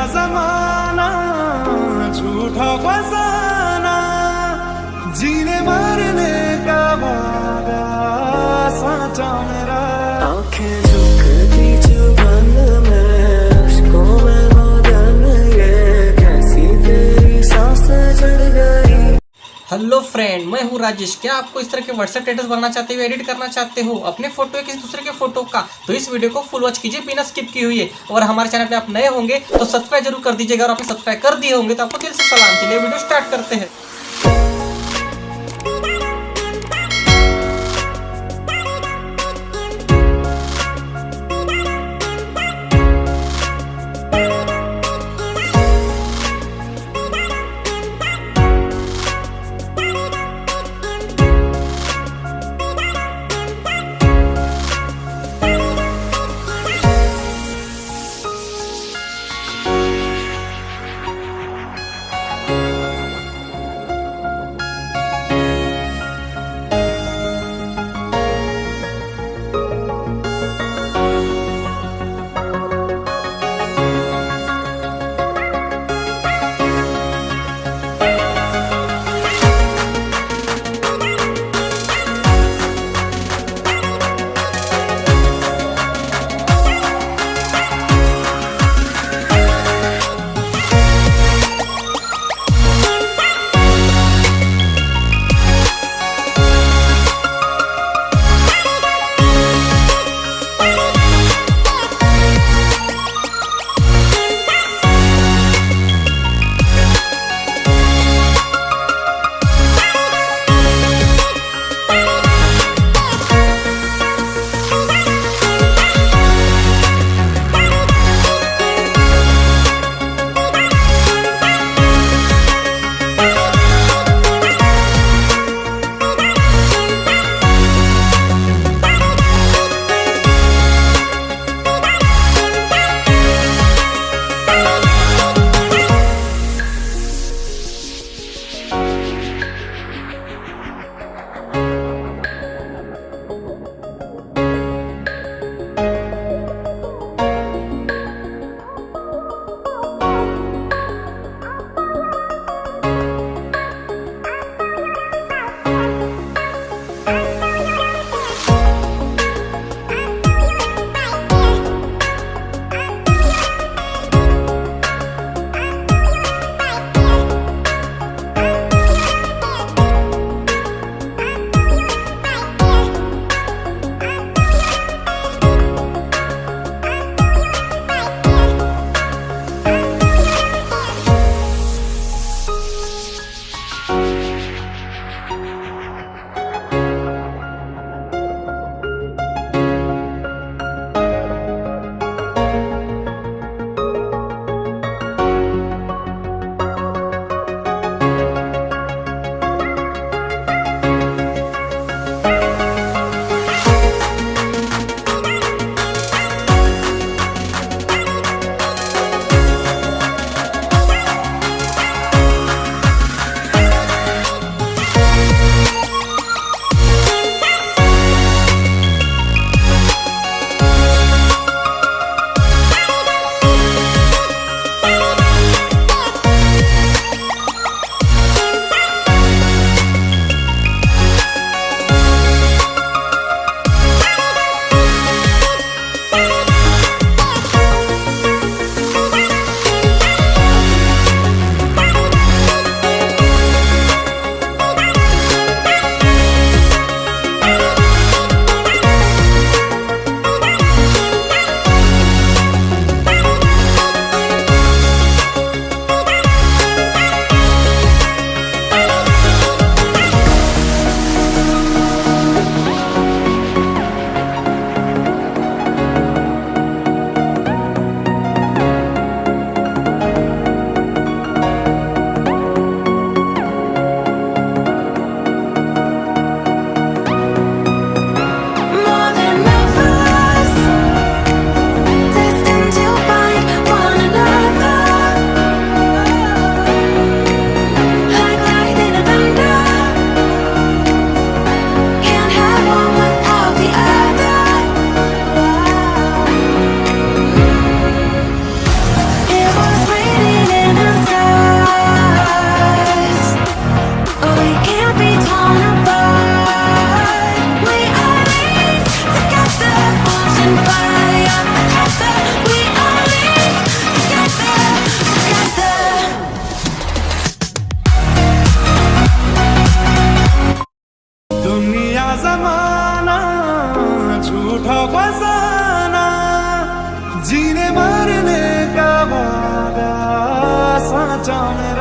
जमाना झूठा फसाना, जीने मरने का वादा साचा मेरा। आंखें झुकती जुबान में, अश्कों में मगन, ये कैसी तेरी सांस चढ़ गई। हेलो फ्रेंड, मैं हूँ राजेश। क्या आपको इस तरह के व्हाट्सएप स्टेटस बनाना चाहते हो, एडिट करना चाहते हो अपने फोटो या किसी दूसरे के फोटो का, तो इस वीडियो को फुल वॉच कीजिए बिना स्किप किए हुए। और हमारे चैनल पे आप नए होंगे तो सब्सक्राइब जरूर कर दीजिएगा, और आपने सब्सक्राइब कर दिए होंगे तो आपको दिल से सलाम। के लिए वीडियो स्टार्ट करते हैं। झूठा फसाना, जीने मरने का वादा साचा मेरा।